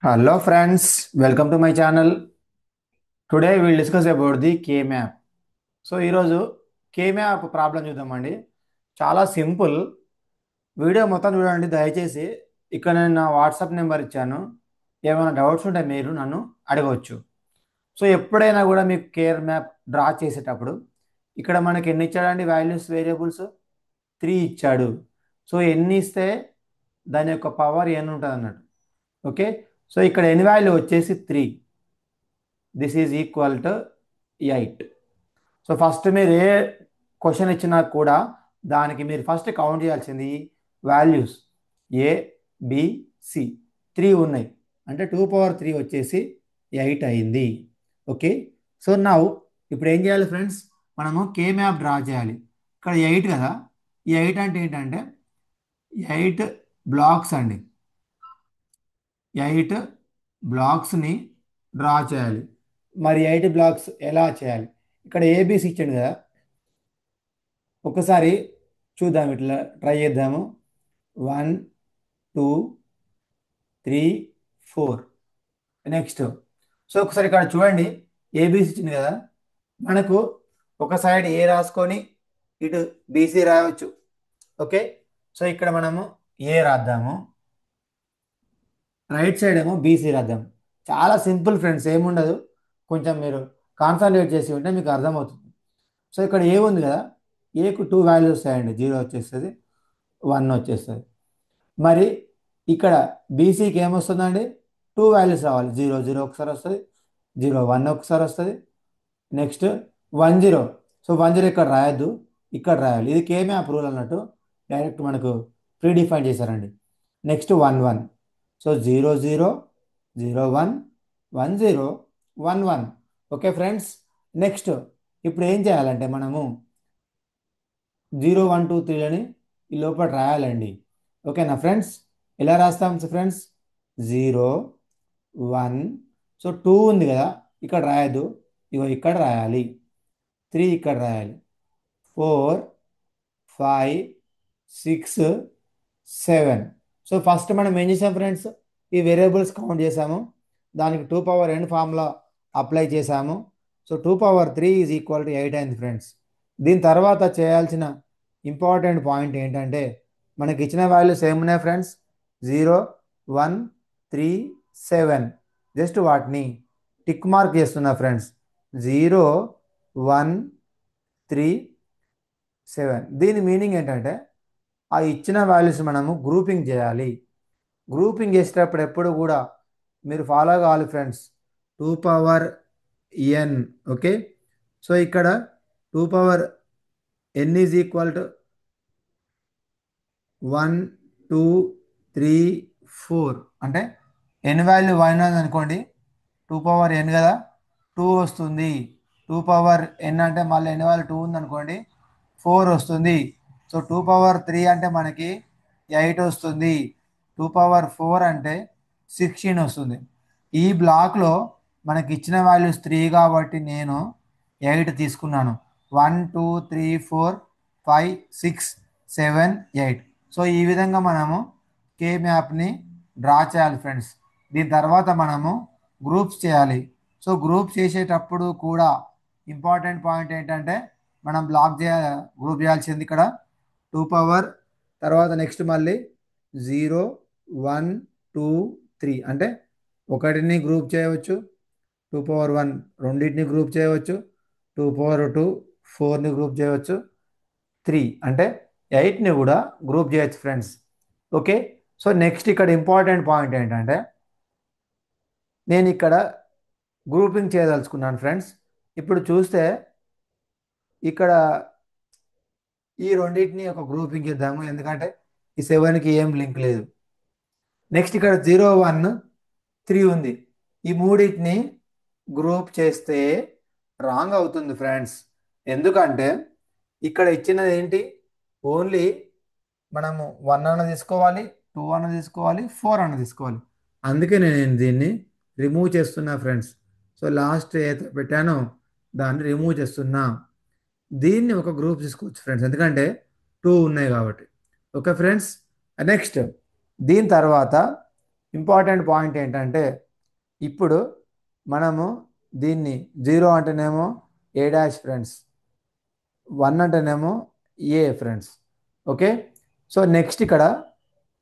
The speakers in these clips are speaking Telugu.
Hello friends, welcome to my channel. Today we'll discuss about the K-map. So ఈరోజు K-map ప్రాబ్లం చూద్దామండి. చాలా సింపుల్. వీడియో మొత్తం చూడండి దయచేసి. ఇక్కడ నేను నా వాట్సాప్ నెంబర్ ఇచ్చాను. ఏమైనా డౌట్స్ ఉంటే మీరు నన్ను అడగవచ్చు. సో ఎప్పుడైనా కూడా మీకు కేర్ మ్యాప్ డ్రా చేసేటప్పుడు ఇక్కడ మనకి ఎన్ని ఇచ్చాడండి వాల్యూస్ వేరియబుల్స్ 3 ఇచ్చాడు. సో ఎన్ని ఇస్తే దాని యొక్క పవర్ ఎన్ని ఉంటుంది అన్నట్టు. ఓకే, సో ఇక్కడ ఎన్ని వాల్యూ వచ్చేసి 3. This is equal to 8. So first మీరు ఏ క్వశ్చన్ ఇచ్చినా కూడా దానికి మీరు ఫస్ట్ కౌంట్ చేయాల్సింది వాల్యూస్ ఏ బి సి 3 ఉన్నాయి అంటే 2 పవర్ 3 వచ్చేసి 8 అయింది. ఓకే, సో నౌ ఇప్పుడు ఏం చేయాలి ఫ్రెండ్స్, మనము కే మ్యాప్ డ్రా చేయాలి. ఇక్కడ 8 కదా, ఈ 8 అంటే ఏంటంటే 8 బ్లాక్స్ అండి. 8 బ్లాక్స్ని డ్రా చేయాలి. మరి 8 బ్లాక్స్ ఎలా చేయాలి? ఇక్కడ ఏబిసి ఇచ్చాడు కదా, ఒకసారి చూద్దాం, ఇట్లా ట్రై చేద్దాము. 1 2 3 4. నెక్స్ట్, సో ఒకసారి ఇక్కడ చూడండి, ఏబిసి ఇచ్చింది కదా, మనకు ఒక సైడ్ ఏ రాసుకొని ఇటు బీసీ రాయవచ్చు. ఓకే, సో ఇక్కడ మనము ఏ రాద్దాము, రైట్ సైడ్ ఏమో బీసీ రాద్దాం. చాలా సింపుల్ ఫ్రెండ్స్, ఏముండదు. కొంచెం మీరు కాన్సన్ట్రేట్ చేసి ఉంటే మీకు అర్థమవుతుంది. సో ఇక్కడ ఏ ఉంది కదా, ఏకు 2 వాల్యూస్ వస్తాయండి. 0 వచ్చేస్తుంది, 1 వచ్చేస్తుంది. మరి ఇక్కడ బీసీకి ఏమొస్తుందండి, 2 వాల్యూస్ రావాలి. 0 0 ఒకసారి వస్తుంది, 0 1 ఒకసారి వస్తుంది. నెక్స్ట్ 1 0. సో 1 0 ఇక్కడ రాయొద్దు, ఇక్కడ రాయాలి. ఇది కే మ్యాప్ రూల్ అన్నట్టు, డైరెక్ట్ మనకు ప్రీ డిఫైన్ చేశారండి. Next 1 1. So 0 0 0 1 1 0 1 1. Okay friends, next ఇప్పుడు ఏం చేయాలంటే మనము 0 1 2 3లని ఈ లోపల రాయాలండి. ఓకేనా ఫ్రెండ్స్, ఎలా రాస్తాం ఫ్రెండ్స్, 0 1. సో 2 ఉంది కదా, ఇక్కడ రాయద్దు, ఇగో ఇక్కడ రాయాలి. 3 ఇక్కడ రాయాలి. 4 5 6 7. సో ఫస్ట్ మనం ఏం చేసాం ఫ్రెండ్స్, ఈ వేరియబుల్స్ కౌంట్ చేసాము, దానికి 2 పవర్ n ఫార్ములా అప్లై చేసాము. So 2 power 3 is equal to 8 అయింది ఫ్రెండ్స్. దీని తర్వాత చేయాల్సిన ఇంపార్టెంట్ పాయింట్ ఏంటంటే, మనకి ఇచ్చిన వాల్యూస్ ఏమున్నాయి ఫ్రెండ్స్, 0 1 3 7. జస్ట్ వాటిని టిక్ మార్క్ చేస్తున్నా ఫ్రెండ్స్, 0 1 3 7. దీని మీనింగ్ ఏంటంటే ఆ ఇచ్చిన వాల్యూస్ మనము గ్రూపింగ్ చేయాలి. గ్రూపింగ్ చేసేటప్పుడు ఎప్పుడు కూడా మీరు ఫాలో కావాలి friends, 2 power n. Okay, so ఇక్కడ 2 power n is equal to 1 2 3 4. అంటే n వాల్యూ 1 అని అనుకోండి, 2 పవర్ n కదా, 2 వస్తుంది. 2 పవర్ n అంటే మళ్ళీ n వాల్యూ 2 ఉంది అనుకోండి, 4 వస్తుంది. సో 2 పవర్ 3 అంటే మనకి 8 వస్తుంది. 2 పవర్ 4 అంటే 16 వస్తుంది. ఈ బ్లాక్లో మనకి ఇచ్చిన వాల్యూస్ 3 కాబట్టి నేను 8 తీసుకున్నాను. 1 2 3 4 5 6 7 8. సో ఈ విధంగా మనము కే మ్యాప్ని డ్రా చేయాలి ఫ్రెండ్స్. దీని తర్వాత మనము గ్రూప్స్ చేయాలి. సో గ్రూప్స్ చేసేటప్పుడు కూడా ఇంపార్టెంట్ పాయింట్ ఏంటంటే, మనం గ్రూప్ చేయాల్సింది ఇక్కడ 2 పవర్, తర్వాత నెక్స్ట్ మళ్ళీ 0 1 2 3. అంటే ఒకటిని గ్రూప్ చేయవచ్చు, 2 పవర్ 1 రెండింటిని గ్రూప్ చేయవచ్చు, 2 పవర్ 2 4ని గ్రూప్ చేయవచ్చు, 3 అంటే 8ని కూడా గ్రూప్ చేయొచ్చు ఫ్రెండ్స్. ఓకే, సో నెక్స్ట్ ఇక్కడ ఇంపార్టెంట్ పాయింట్ ఏంటంటే, నేను ఇక్కడ గ్రూపింగ్ చేయదలుచుకున్నాను ఫ్రెండ్స్. ఇప్పుడు చూస్తే ఇక్కడ ఈ రెండింటిని ఒక గ్రూపింగ్ ఇద్దాము, ఎందుకంటే ఈ 7కి ఏం లింక్ లేదు. నెక్స్ట్ ఇక్కడ 0 1 3 ఉంది, ఈ మూడింటిని గ్రూప్ చేస్తే రాంగ్ అవుతుంది ఫ్రెండ్స్. ఎందుకంటే ఇక్కడ ఇచ్చినది ఏంటి, ఓన్లీ మనము 1 అన్న తీసుకోవాలి, 2 అన్న తీసుకోవాలి, 4 అన్న తీసుకోవాలి. అందుకే నేను దీన్ని రిమూవ్ చేస్తున్నా ఫ్రెండ్స్. సో లాస్ట్ ఏదైతే పెట్టానో దాన్ని రిమూవ్ చేస్తున్నా. దీన్ని ఒక గ్రూప్ తీసుకోవచ్చు ఫ్రెండ్స్, ఎందుకంటే 2 ఉన్నాయి కాబట్టి. ఓకే ఫ్రెండ్స్, నెక్స్ట్ దీని తర్వాత ఇంపార్టెంట్ పాయింట్ ఏంటంటే ఇప్పుడు మనము దీన్ని 0 అంటేనేమో ఏ డాష్ ఫ్రెండ్స్, 1 అంటేనేమో ఏ ఫ్రెండ్స్. ఓకే, సో నెక్స్ట్ ఇక్కడ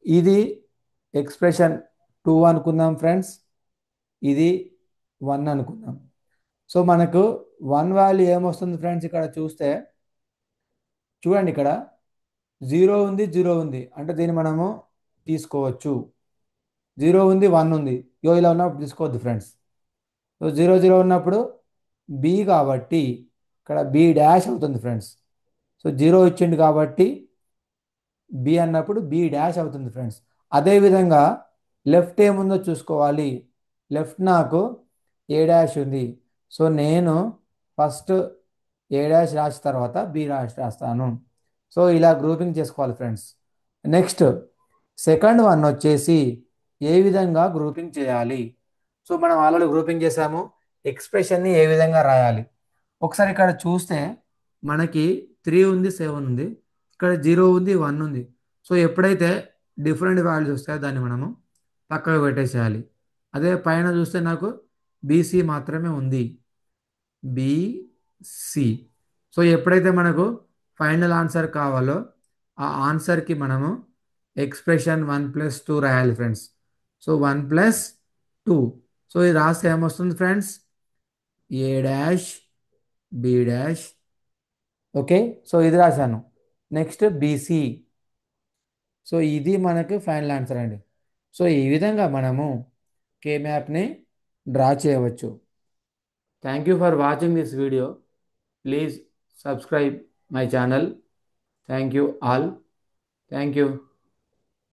ఇది ఎక్స్ప్రెషన్ 2 అనుకుందాం ఫ్రెండ్స్, ఇది 1 అనుకుందాం. సో మనకు 1 వాల్యూ ఏమొస్తుంది ఫ్రెండ్స్, ఇక్కడ చూస్తే చూడండి ఇక్కడ 0 ఉంది, 0 ఉంది అంటే దీన్ని మనము తీసుకోవచ్చు. 0 ఉంది, 1 ఉంది, ఇలా ఉన్నప్పుడు తీసుకోవద్దు ఫ్రెండ్స్. సో 0 0 ఉన్నప్పుడు బి కాబట్టి ఇక్కడ బి డాష్ అవుతుంది ఫ్రెండ్స్. సో 0 ఇచ్చిండు కాబట్టి బి అన్నప్పుడు బి డాష్ అవుతుంది ఫ్రెండ్స్. అదేవిధంగా లెఫ్ట్ ఏముందో చూసుకోవాలి. లెఫ్ట్ నాకు ఏ డాష్ ఉంది. సో నేను ఫస్ట్ ఏ డాష్ రాసిన తర్వాత బి డాష్ రాస్తాను. సో ఇలా గ్రూపింగ్ చేసుకోవాలి ఫ్రెండ్స్. నెక్స్ట్ సెకండ్ వన్ వచ్చేసి ఏ విధంగా గ్రూపింగ్ చేయాలి. సో మనం ఆల్రెడీ గ్రూపింగ్ చేసాము. ఎక్స్ప్రెషన్ని ఏ విధంగా రాయాలి ఒకసారి ఇక్కడ చూస్తే మనకి 3 ఉంది, 7 ఉంది, ఇక్కడ 0 ఉంది, 1 ఉంది. సో ఎప్పుడైతే డిఫరెంట్ వాల్యూస్ వస్తాయో దాన్ని మనము పక్కకు పెట్టేసేయాలి. అదే పైన చూస్తే నాకు బీసీ మాత్రమే ఉంది, బిసి. సో ఎప్పుడైతే మనకు ఫైనల్ ఆన్సర్ కావాలో ఆ ఆన్సర్కి మనము ఎక్స్ప్రెషన్ 1 + 2 రాయాలి ఫ్రెండ్స్. సో 1 + 2. సో ఇది రాస్తే ఏమొస్తుంది friends, A dash B dash. Okay, so ఇది రాశాను. Next BC. సో ఇది మనకు ఫైనల్ ఆన్సర్ అండి. సో ఈ విధంగా మనము కే మ్యాప్ని డ్రా చేయవచ్చు. Thank you for watching this video. Please subscribe my channel. Thank you all. Thank you.